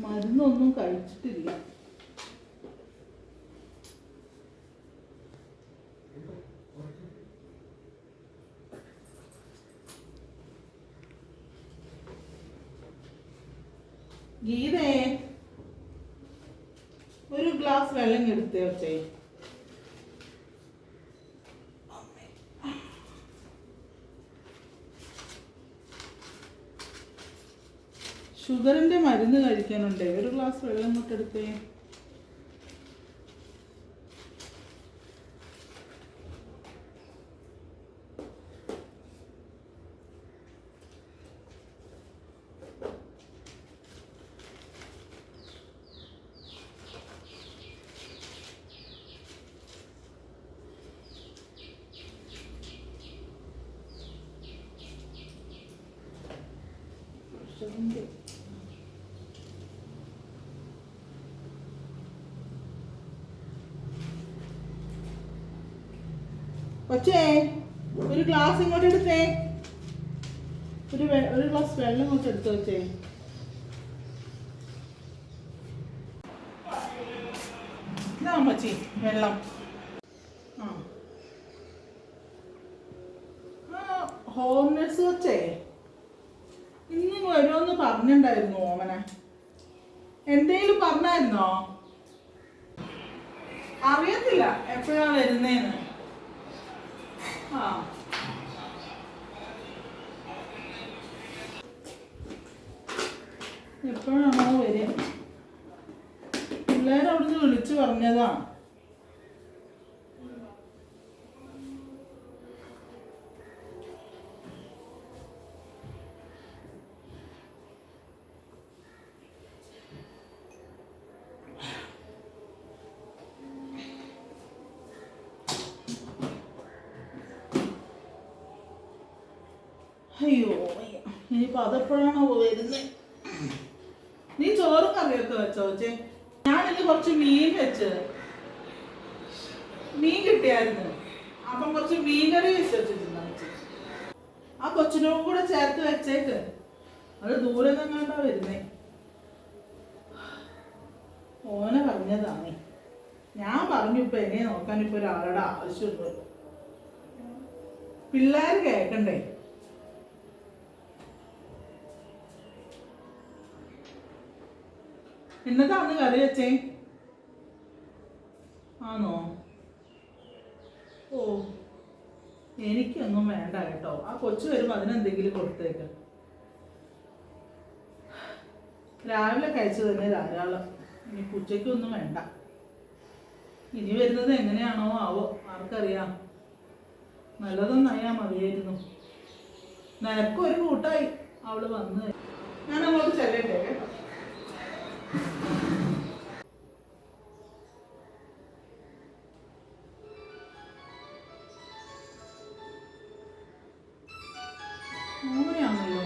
മരുന്നൊന്നും കഴിച്ചിട്ടില്ല. ഗീതേ, ഒരു ഗ്ലാസ് വെള്ളം എടുത്തേ വെച്ചേ. ഷുഗറിന്റെ മരുന്ന് കഴിക്കാനുണ്ടേ, ഒരു ഗ്ലാസ് വെള്ളം ഇങ്ങോട്ട് എടുത്തേ. കൊച്ചേ, ഒരു ഗ്ലാസ് ഇങ്ങോട്ട് എടുത്തേ. ഒരു ഗ്ലാസ് വെള്ളം ഇങ്ങോട്ട് എടുത്തു വെച്ചേ. ഇതാ അമ്മച്ചി വെള്ളം. ഹോം നഴ്സ് കൊച്ചേ ഇന്ന് വരുമെന്ന് പറഞ്ഞിട്ടുണ്ടായിരുന്നു. ഓമനെ എന്തേലും പറഞ്ഞായിരുന്നോ? അറിയത്തില്ല എപ്പോഴാ വരുന്നേന്ന്. എപ്പോഴാണോ വരിക? പിള്ളേരവിടുന്ന് വിളിച്ചു പറഞ്ഞതാ. അയ്യോ, ഇനിയിപ്പോൾ അതെപ്പോഴാണോ വരുന്നത്? നീ ചോറും കറിയൊക്കെ വെച്ചോ ചേ? ഞാനിത് കുറച്ച് മീൻ വെച്ച്, മീൻ കിട്ടിയായിരുന്നു. അപ്പം കുറച്ച് മീൻ കറി വെച്ചിട്ടുണ്ട്. ആ കൊച്ചിനോട് കൂടെ ചേർത്ത് വെച്ചേക്ക്. അത് ദൂരെ നിന്നാണ്ടാ വരുന്നേ. ഓനെ പറഞ്ഞതാണേ. ഞാൻ പറഞ്ഞു ഇപ്പൊ എന്നെ നോക്കാൻ ഇപ്പൊ ഒരാളുടെ ആവശ്യമൊന്നുമില്ല. പിള്ളേർ കേൾക്കണ്ടേ? എന്നതാന്ന് കറി വെച്ചേ? ആണോ? ഓ, എനിക്കൊന്നും വേണ്ട കേട്ടോ. ആ കൊച്ചു വരുമ്പോ അതിനെന്തെങ്കിലും കൊടുത്തേക്ക്. രാവിലെ കഴിച്ചു തന്നെ ധാരാളം. ഇനി ഉച്ചയ്ക്കൊന്നും വേണ്ട. ഇനി വരുന്നത് എങ്ങനെയാണോ ആവോ, ആർക്കറിയാം. നല്ലതൊന്നായാ മതിയായിരുന്നു. നിനക്കൊരു കൂട്ടായി അവള് വന്ന്. ഞാൻ അങ്ങോട്ട് ചെല്ലട്ടെ കേട്ടോ. മൂന്നയാണല്ലോ.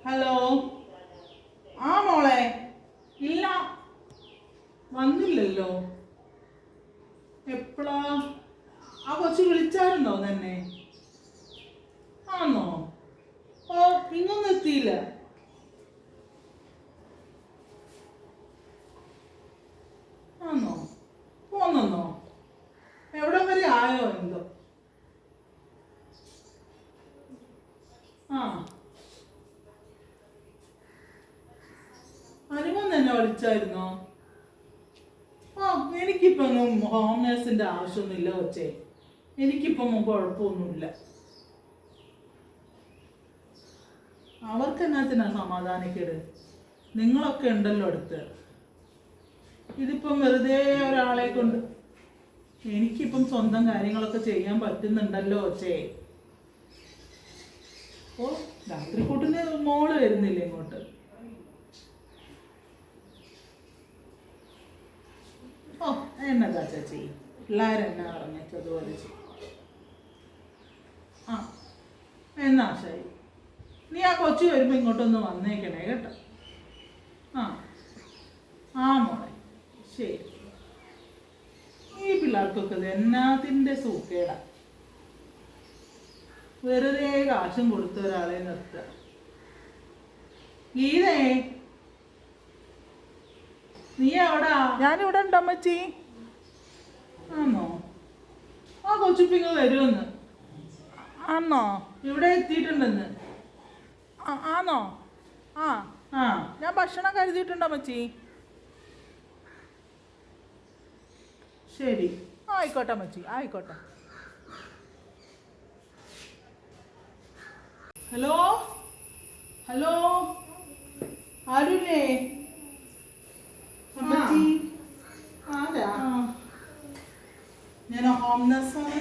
ഹലോ. ആ മോളെ, ഇല്ല വന്നില്ലല്ലോ. എപ്പോഴാ? ആ കൊച്ചു വിളിച്ചായിരുന്നോ തന്നെ? ആണോ? ഓ, ഇങ്ങൊന്നും എത്തിയില്ല. ആണോ? പോന്നോ? എവിടം വരെ ആയോ എന്തോ? അനുമൻ തന്നെ വിളിച്ചായിരുന്നോ? എനിക്കിപ്പം ഹോം നേഴ്സിന്റെ ആവശ്യമൊന്നുമില്ല കൊച്ചേ. എനിക്കിപ്പം കുഴപ്പമൊന്നുമില്ല. അവർക്ക് എന്നാത്തിനാ സമാധാനിക്കേട്? നിങ്ങളൊക്കെ ഉണ്ടല്ലോ അടുത്ത്. ഇതിപ്പം വെറുതെ ഒരാളെ കൊണ്ട് എനിക്കിപ്പം സ്വന്തം കാര്യങ്ങളൊക്കെ ചെയ്യാൻ പറ്റുന്നുണ്ടല്ലോ കൊച്ചേ. ഓ, രാത്രി കൂട്ടിന് മോള് വരുന്നില്ല ഇങ്ങോട്ട്. ഓ, എന്നതാ ചേച്ചി, പിള്ളേരെന്നാ പറഞ്ഞതുപോലെ. ആ, എന്നാ ശരി. നീ ആ കൊച്ചു വരുമ്പോൾ ഇങ്ങോട്ടൊന്ന് വന്നേക്കണേ കേട്ടോ. ആ മോളെ, ശരി. ഈ പിള്ളേർക്കൊക്കെ ഇത് എന്നാത്തിൻ്റെ സൂക്കേടാ. വെറുതെ കാശും കൊടുത്ത ഒരാളെ നിർത്തുക. ഗീതേ, നീ എവിടാ? ഞാനിവിടെ ഉണ്ടോ അമ്മച്ചി? ആണോ? ആ കൊച്ചുപ്പിങ്ങ വരുമെന്ന്. ആണോ? ഇവിടെ എത്തിയിട്ടുണ്ടെന്ന്. ആണോ? ആ ആ ഞാൻ ഭക്ഷണം കരുതിയിട്ടുണ്ടോ അമ്മച്ചി? ശരി, ആയിക്കോട്ടെ അമ്മച്ചി, ആയിക്കോട്ടെ. ഹലോ ഹലോ, ആരുല്ലേ? അമ്മച്ചി ആരാ? ഞാൻ ഹോം നഴ്സാണ്.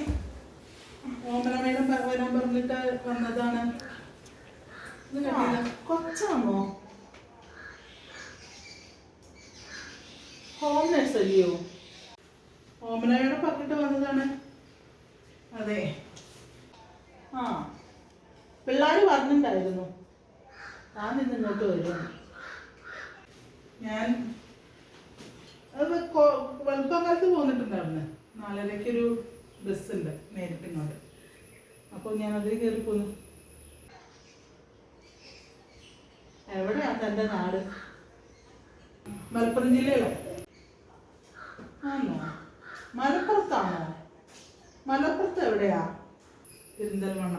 ഓമന മേഡം വരാൻ പറഞ്ഞിട്ട് വന്നതാണ്. കൊച്ചാണോ? ഹോം നഴ്സ് അല്ലയോ? ഓമന മേഡം പറഞ്ഞിട്ട് വന്നതാണ്. അതെ. ആ, പിള്ളേർ പറഞ്ഞിട്ടുണ്ടായിരുന്നു ഞാൻ ഇന്ന് ഇങ്ങോട്ട് വരും. ഞാൻ അത് വെളുപ്പക്കാലത്ത് പോന്നിട്ടുണ്ടായിരുന്നു. 4:30-ക്കൊരു ബസ്സുണ്ട് നേരിട്ട് ഇങ്ങോട്ട്. അപ്പോൾ ഞാൻ അതിൽ കയറി പോന്നു. എവിടെയാ തൻ്റെ നാട്? മലപ്പുറം ജില്ലയിലോ? ആണോ? മലപ്പുറത്താണോ? മലപ്പുറത്ത് എവിടെയാ? പെരിന്തൽമണ്ണ.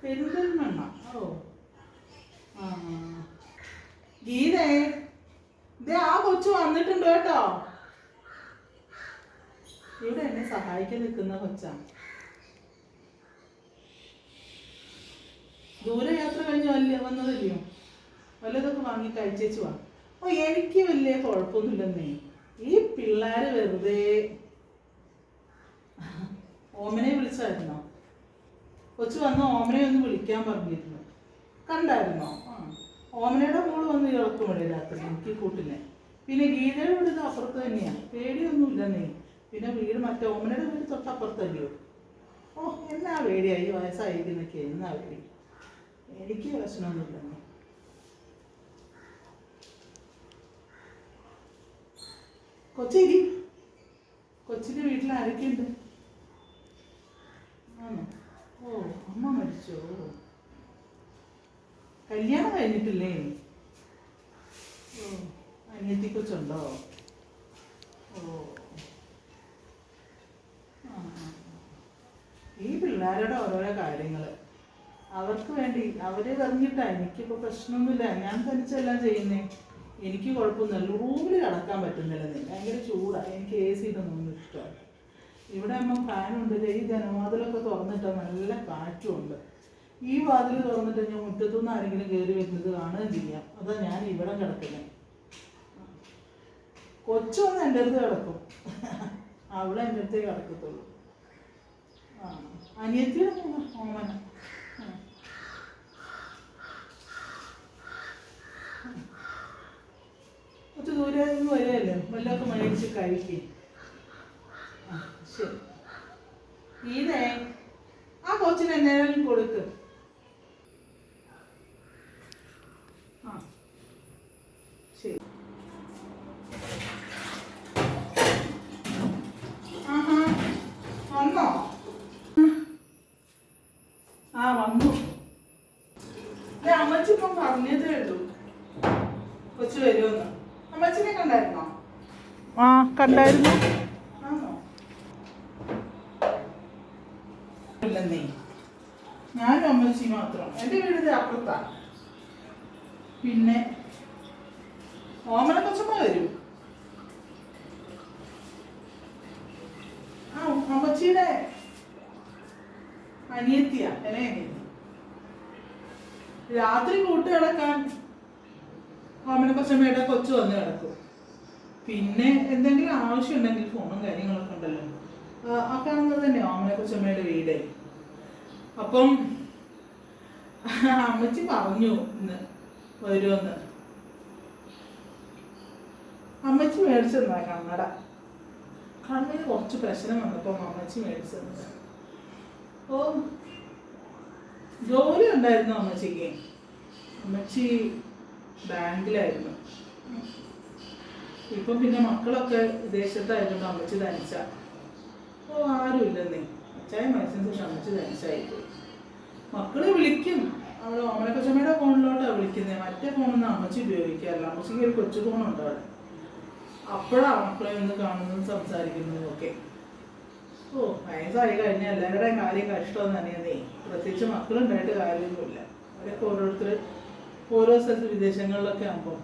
പെരിന്തൽമണ്ണ, ഓ. ആ, ഗീതേ, ഇതേ ആ കൊച്ചു വന്നിട്ടുണ്ട് കേട്ടോ. ഇവിടെ എന്നെ സഹായിക്കാൻ നിൽക്കുന്ന കൊച്ചാ. ദൂരയാത്ര കഴിഞ്ഞ് വന്നതല്ലയോ? വല്ലതൊക്കെ വാങ്ങി കഴിച്ചേച്ചു വാ. ഓ, എനിക്ക് വലിയ കുഴപ്പമൊന്നുമില്ലെന്നേ. ഈ പിള്ളേര് വെറുതെ. ഓമനെ വിളിച്ചായിരുന്നോ? കൊച്ചു വന്ന് ഓമനെ ഒന്ന് വിളിക്കാൻ പറഞ്ഞിരുന്നു. കണ്ടായിരുന്നോ? ആ, ഓമനയുടെ മോള് വന്ന് ഇളക്കുമല്ലേ രാത്രി എനിക്ക് കൂട്ടിനെ. പിന്നെ ഗീതയുടെ വീട് അപ്പുറത്ത് തന്നെയാണ്. പേടിയൊന്നുമില്ലെന്നേ. പിന്നെ വീട് മറ്റേ ഓമനയുടെ വീട് തൊട്ടപ്പുറത്തല്ലയോ? ഓ, എന്നാ പേടിയായി വയസ്സായിരിക്കുന്നൊക്കെ. എന്നാ പേടി? എനിക്ക് പ്രശ്നമൊന്നുമില്ലെന്നേ. കൊച്ചേരി, കൊച്ചിൻ്റെ വീട്ടിൽ ആരൊക്കെയുണ്ട്? ആണോ? ഓ, അമ്മ മരിച്ചോ? കല്യാണം കഴിഞ്ഞിട്ടില്ലേ? ഓ, അനിയത്തി കൊച്ചുണ്ടോ? ഓ, ഈ പിള്ളേരുടെ ഓരോരോ കാര്യങ്ങൾ അവർക്ക് വേണ്ടി അവർ പറഞ്ഞിട്ടാ. എനിക്കിപ്പോൾ പ്രശ്നമൊന്നുമില്ല, ഞാൻ തനിച്ചെല്ലാം ചെയ്യുന്നേ. എനിക്ക് കുഴപ്പമൊന്നുമില്ല. റൂമിൽ കിടക്കാൻ പറ്റുന്നില്ല. ഭയങ്കര ചൂടാണ്. എനിക്ക് AC ഇതൊന്നും ഇഷ്ടമല്ല. ഇവിടെ ആകുമ്പോൾ ഫാനുണ്ട്. ഈ ജനവാതിലൊക്കെ തുറന്നിട്ട് നല്ല കാറ്റുമുണ്ട്. ഈ വാതിൽ തുറന്നിട്ട് ഞാൻ മുറ്റത്തുനിന്ന് ആരെങ്കിലും കയറി വരുന്നത് കാണുകയും ചെയ്യാം. അതാ ഞാൻ ഇവിടെ കിടക്കുന്നത്. കൊച്ചൊന്ന് എൻ്റെ അടുത്ത് കിടക്കും. അവളെ എൻ്റെ അടുത്തേ കിടക്കത്തുള്ളൂ. ആ, അനിയത്തിയുടെ ഓമന. കുറച്ച് ദൂരെ നിന്ന് വരികയല്ലേ, വല്ലതൊക്കെ മേടിച്ച് കഴിക്കും. ആ, ശരി. ഇതേ ആ കൊച്ചിന് എന്നേലും കൊടുക്ക്. ആ, ശരി. ആഹാ, വന്നോ? ആ, വന്നു. അമ്മച്ചി ഇപ്പം പറഞ്ഞതേ ഉള്ളൂ കൊച്ചു വരുമെന്ന്. അമ്മച്ചിനെ കണ്ടായിരുന്നോ? ആ, കണ്ടായിരുന്നു. ആണോ? ഇല്ലെന്നേ, ഞാനും അമ്മച്ചി മാത്രം. എൻ്റെ വീട് അപ്പുറത്താ. പിന്നെ ഓമന കൊച്ചമ്മ വരും. ആ, അമ്മച്ചിയുടെ അനിയത്തിയാ, ഇളയ അനിയത്തി. രാത്രി കൂട്ട് കിടക്കാൻ ഓമന കൊച്ചമ്മയുടെ കൊച്ചു വന്ന് കിടക്കും. പിന്നെ എന്തെങ്കിലും ആവശ്യമുണ്ടെങ്കിൽ ഫോണും കാര്യങ്ങളൊക്കെ ഉണ്ടല്ലോ, ആ കാണുന്നത് തന്നെ ഓമന കൊച്ചമ്മയുടെ വീട്. അപ്പം അമ്മച്ചി പറഞ്ഞു ഇന്ന് വരുമെന്ന്. അമ്മച്ചി മേടിച്ചെന്നാ കണ്ണട. കണ്ണിന് കുറച്ച് പ്രശ്നം വന്നപ്പം അമ്മച്ചി മേടിച്ചെന്നത്. ഓ, ജോലി ഉണ്ടായിരുന്നു അമ്മച്ചിക്ക്. അമ്മച്ചി ബാങ്കിലായിരുന്നു. ഇപ്പം പിന്നെ മക്കളൊക്കെ വിദേശത്തായതുകൊണ്ട് അമ്മച്ചി തനിച്ച. ഓ, ആരും ഇല്ലെന്നേ. അച്ചായ മത്സ്യം ശേഷം അമ്മച്ചി തനിച്ചായിപ്പോയി. മക്കള് വിളിക്കും, അവൾ ഓമനക്കൊച്ചമ്മയുടെ ഫോണിലോട്ടാണ് വിളിക്കുന്നത്. മറ്റേ ഫോണൊന്നും അമ്മച്ചി ഉപയോഗിക്കാറില്ല. അമ്മച്ചിക്ക് ഒരു കൊച്ചു ഫോണുണ്ട് അവിടെ. അപ്പോഴാണ് മക്കളെ ഒന്ന് കാണുന്നതും സംസാരിക്കുന്നതും ഒക്കെ. ഓ, വയസ്സായി കഴിഞ്ഞാൽ എല്ലാവരുടെയും കാര്യം കഷ്ടമെന്ന് തന്നെയെന്നേ. പ്രത്യേകിച്ച് മക്കളുണ്ടായിട്ട് കാര്യമൊന്നുമില്ല. അവരൊക്കെ ഓരോരുത്തർ ഓരോ സ്ഥലത്ത് വിദേശങ്ങളിലൊക്കെ ആകുമ്പോൾ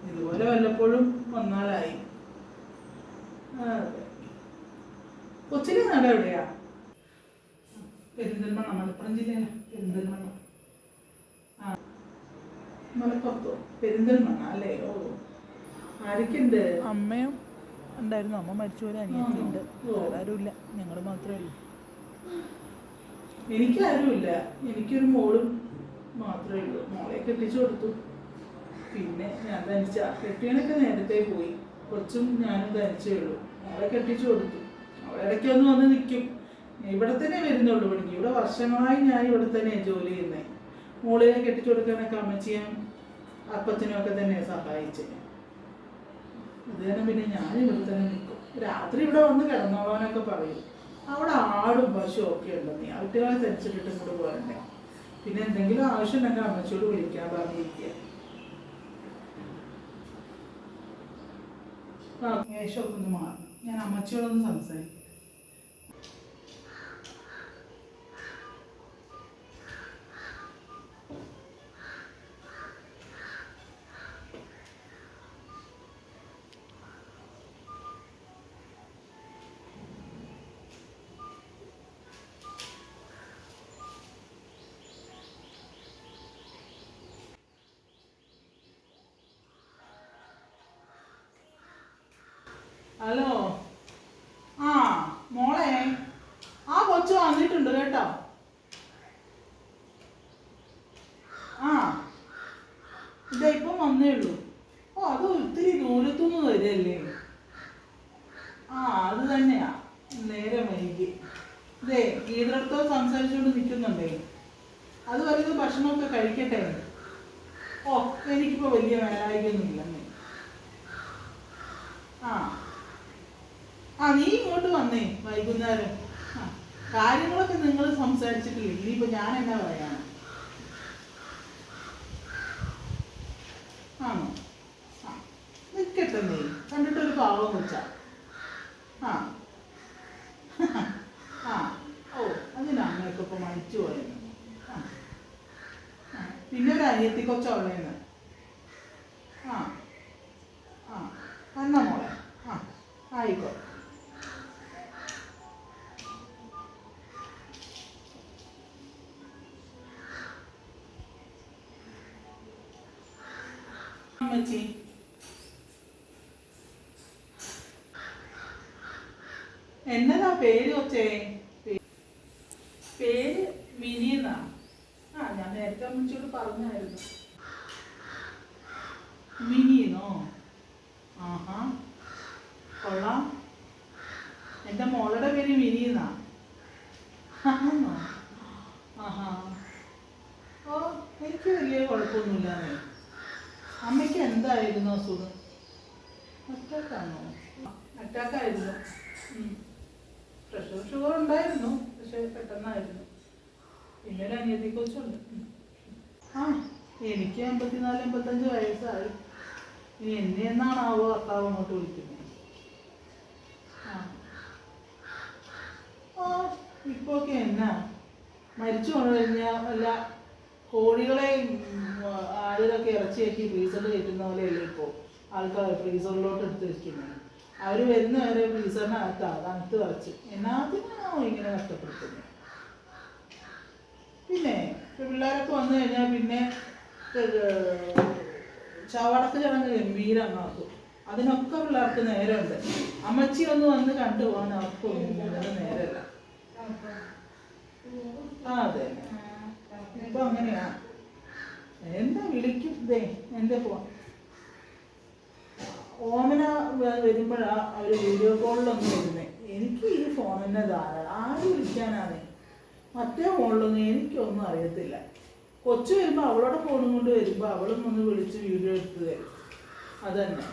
ഇതുപോലെ വല്ലപ്പോഴും വന്നാലായി. അതെ. കൊച്ചിലെ നാട് എവിടെയാ? പെരിന്തൽമണ്ണ, മലപ്പുറം ജില്ലയിലെ പെരിന്തൽമണ്ണ. ആ, മലപ്പുറത്തോ? പെരിന്തൽമണ്ണ അല്ലേ? ഓ, ആരൊക്കെയുണ്ട്? അമ്മയും ഉണ്ടായിരുന്നു. അമ്മ മരിച്ചു, ഒരു അനിയത്തിയുണ്ട്. വേറെ ആരുമില്ല, ഞങ്ങൾ മാത്രമേ ഉള്ളൂ. എനിക്കാരുമില്ല. എനിക്കൊരു മോളും മാത്രമേ ഉള്ളൂ. മോളെ കെട്ടിച്ചു കൊടുത്തു. പിന്നെ ഞാൻ തനിച്ച. കെട്ടിയനൊക്കെ നേരത്തെ പോയി. കൊച്ചും ഞാനും തനിച്ചേ ഉള്ളൂ. മോളെ കെട്ടിച്ചു കൊടുത്തു. അവളെ ഇടയ്ക്ക് ഒന്ന് വന്ന് നിൽക്കും. ഇവിടെ തന്നെ വരുന്നുള്ളൂ പണിക്ക്. ഇവിടെ വർഷങ്ങളായി ഞാൻ ഇവിടെ തന്നെയാണ് ജോലി ചെയ്യുന്നത്. മോളിനെ കെട്ടിച്ചു കൊടുക്കാനൊക്കെ അമ്മച്ചിയും അപ്പച്ചനും ഒക്കെ തന്നെ സഹായിച്ചത്. അത് തന്നെ പിന്നെ ഞാൻ ഇവിടെ തന്നെ നിൽക്കും. രാത്രി ഇവിടെ വന്ന് കിടന്നോളാനൊക്കെ പറയും. അവിടെ ആടും പശുവും ഒക്കെ ഉണ്ടെന്നേ. അവറ്റകളെ തനിച്ചിട്ടിട്ട് ഇങ്ങോട്ട് പോരണ്ടേ. പിന്നെ എന്തെങ്കിലും ആവശ്യം ഉണ്ടെങ്കിൽ അമ്മച്ചിയോട് വിളിക്കാൻ പറഞ്ഞിരിക്കുക. ആ, വേഷമൊക്കെ ഒന്ന് മാറണം. ഞാൻ അമ്മച്ചിയോടൊന്ന് സംസാരിക്കും. ഹലോ. ആ മോളെ, ആ കൊച്ചു വന്നിട്ടുണ്ട് കേട്ടോ. ആ, ഇതാ ഇപ്പം വന്നേ ഉള്ളൂ. ഓ, അത് ഒത്തിരി ദൂരത്തുനിന്ന് വരികയല്ലേ? ആ, അത് തന്നെയാ. നേരെ വൈകി. ഇതേ ഗീതടുത്തോ സംസാരിച്ചുകൊണ്ട് നിൽക്കുന്നുണ്ടേ. അത് വലുത് ഭക്ഷണമൊക്കെ കഴിക്കട്ടെ. ഓ, എനിക്കിപ്പോൾ വലിയ വേലായിക്കൊന്നുമില്ലെന്നേ. ആ ആ, നീ ഇങ്ങോട്ട് വന്നേ വൈകുന്നേരം. ആ, കാര്യങ്ങളൊക്കെ നിങ്ങൾ സംസാരിച്ചിട്ടില്ലേ? ഇനിയിപ്പോൾ ഞാൻ എന്നാ പറയാനാ? ആണോ? ആ, നിൽക്കട്ടെ. നീ കണ്ടിട്ടൊരു പാവം കൊച്ചാ. ആ ആ, ഓ, അതിന് അമ്മയൊക്കെ ഇപ്പോൾ മരിച്ചു പോയെന്ന്. ആ, പിന്നെ ഒരു അനിയത്തി കൊച്ചുള്ളേന്ന്. ആ ആ, എന്നാ മോളെ. ആ, ആയിക്കോട്ടെ. അമ്മച്ചി, എന്നതാ പേര് കൊച്ചേ? പേര് മിനി എന്നാ. ആ, ഞാൻ നേരത്തെ അമ്മച്ചിയോട് പറഞ്ഞായിരുന്നു. മിനിന്നോ? ആഹാ, കൊള്ളാം. എൻ്റെ മോളുടെ പേര് മിനി എന്നാ. ആണോ? ആഹാ. ഓ, എനിക്ക് വലിയ കുഴപ്പമൊന്നുമില്ലാന്നേ. അമ്മയ്ക്ക് എന്തായിരുന്നു അസുഖം? അറ്റാക്കാണോ? അറ്റാക്കായിരുന്നു. പ്രഷർ ഷുഗർ ഉണ്ടായിരുന്നു, പക്ഷെ പെട്ടെന്നായിരുന്നു. പിന്നെ ഒരു അനിയത്തി കൊച്ചുണ്ട്. ആ, എനിക്ക് 54-55 വയസ്സായി. ഇനി എന്നെ എന്നാണാവോ ഭർത്താവ് അങ്ങോട്ട് വിളിക്കുന്നത്. ആ ഓ, ഇപ്പൊക്കെ എന്നാ മരിച്ചു കൊണ്ട് കഴിഞ്ഞാൽ വല്ല കോഴികളെ ആടുകളൊക്കെ ഇറച്ചിയാക്കി ഫ്രീസറിൽ കയറ്റുന്ന പോലെയല്ലേ ഇപ്പോൾ ആൾക്കാർ ഫ്രീസറിലോട്ട് എടുത്ത് വെക്കുന്നത്. അവർ വരുന്ന വരെ ഫ്രീസറിനകത്താണ് തണുത്ത് വരച്ച്. എന്നാത്തിനാണോ ഇങ്ങനെ കഷ്ടപ്പെടുത്തുന്നത്? പിന്നെ പിള്ളേരൊക്കെ വന്നു കഴിഞ്ഞാൽ പിന്നെ ചവടക്ക് ചടങ്ങ് ഗംഭീരമാക്കും. അതിനൊക്കെ പിള്ളേർക്ക് നേരമുണ്ട്. അമ്മച്ചി ഒന്ന് വന്ന് കണ്ടുപോകാൻ അവർക്കൊന്നും നേരമല്ല. ആ, അതെ, ഇപ്പൊ അങ്ങനെയാ. എന്താ വിളിക്കും? ദേ എൻ്റെ ഫോൺ ഓമന വരുമ്പോഴാ അവർ വീഡിയോ കോളിലൊന്നും വരുന്നത്. എനിക്ക് ഈ ഫോൺ തന്നെ ധാരാളം. ആര് വിളിക്കാനാണ്? മറ്റേ ഫോണിലൊന്നും എനിക്കൊന്നും അറിയത്തില്ല. കൊച്ചു വരുമ്പോൾ അവളുടെ ഫോണും കൊണ്ട് വരുമ്പോൾ അവളും ഒന്ന് വിളിച്ച് വീഡിയോ എടുത്ത് തരും. അതന്നെ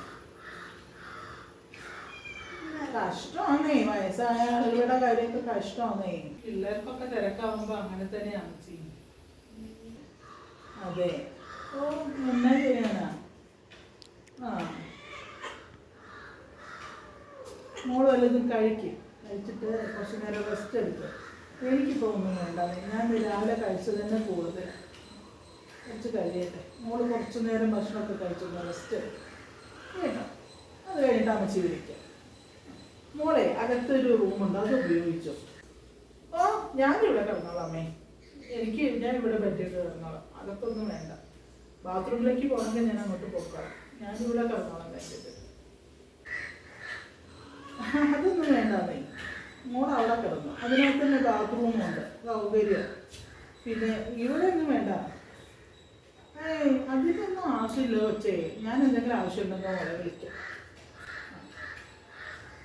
കഷ്ടമാണേ. വയസ്സായ ആളുകളുടെ കാര്യമൊക്കെ കഷ്ടമാണേ. പിള്ളേർക്കൊക്കെ തിരക്കാവുമ്പോൾ അങ്ങനെ തന്നെയാണ് ചെയ്യും. അതെ. ഓ, എന്നാ ചെയ്യാനാ? ആ, മോള് വല്ലതും കഴിച്ചിട്ട് കുറച്ച് നേരം റെസ്റ്റ് എടുക്കും. എനിക്കിപ്പോൾ ഒന്നും വേണ്ട, ഞാൻ രാവിലെ കഴിച്ചത് തന്നെ കൂടുതൽ. കുറച്ച് കഴിയട്ടെ. മോള് കുറച്ച് നേരം ഭക്ഷണമൊക്കെ കഴിച്ചൊന്ന് റെസ്റ്റ് എടുക്കും കേട്ടോ. അത് കഴിഞ്ഞിട്ട് അമ്മച്ചി വിളിക്കാം. മോളെ, അകത്തൊരു റൂമുണ്ട്, അത് ഉപയോഗിച്ചോ. ഓ, ഞാനിവിടെ കിടന്നോളാം അമ്മേ. ഞാൻ ഇവിടെ പറ്റിയിട്ട് കിടന്നോളാം. അകത്തൊന്നും വേണ്ട. ബാത്റൂമിലേക്ക് പോകണമെങ്കിൽ ഞാൻ അങ്ങോട്ട് പോക്കാം. ഞാനിവിടെ കിടന്നോളാം പറ്റിയിട്ട്. അതൊന്നും വേണ്ടേ. മോൾ അവിടെ കിടന്നു. അതിനകത്ത് തന്നെ ബാത്റൂമുണ്ട്, സൗകര്യം. പിന്നെ ഇവിടെ ഒന്നും വേണ്ട. അതിനൊന്നും ആവശ്യമില്ല കൊച്ചേ. ഞാൻ എന്തെങ്കിലും ആവശ്യമുണ്ടെങ്കിൽ മോളെ വിളിക്കാം.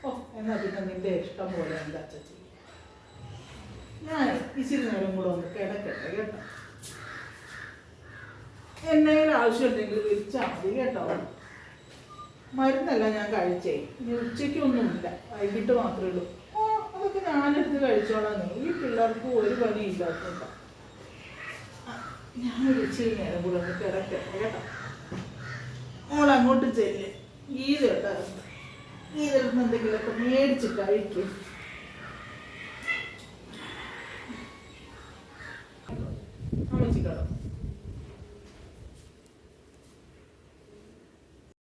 ഓ, എന്നാൽ പിന്നെ നിന്റെ ഇഷ്ടം പോലെ എന്താ ചെയ്യും. ഞാൻ ഇച്ചിരി നേരം കൂടെ ഒന്ന് കിടക്കട്ടെ കേട്ടോ. എന്തെങ്കിലും ആവശ്യമുണ്ടെങ്കിൽ വിളിച്ചാൽ മതി കേട്ടോ. മരുന്നല്ല ഞാൻ കഴിച്ചേ. ഇനി ഉച്ചയ്ക്കൊന്നുമില്ല, വൈകിട്ട് മാത്രമേ ഉള്ളൂ. ഓ, അതൊക്കെ ഞാനെടുത്ത് കഴിച്ചോളാം. ഈ പിള്ളേർക്ക് ഒരു പണിയില്ലാത്തതുകൊണ്ടാ. ഞാൻ ഇച്ചിരി നേരം കൂടെ ഒന്ന് കിടക്കട്ടെ കേട്ടോ. മോൾ അങ്ങോട്ട് ചെല്ല്. ഗീത കേട്ടോ, ഗീതടുത്ത് എന്തെങ്കിലുമൊക്കെ മേടിച്ച് കഴിക്കും.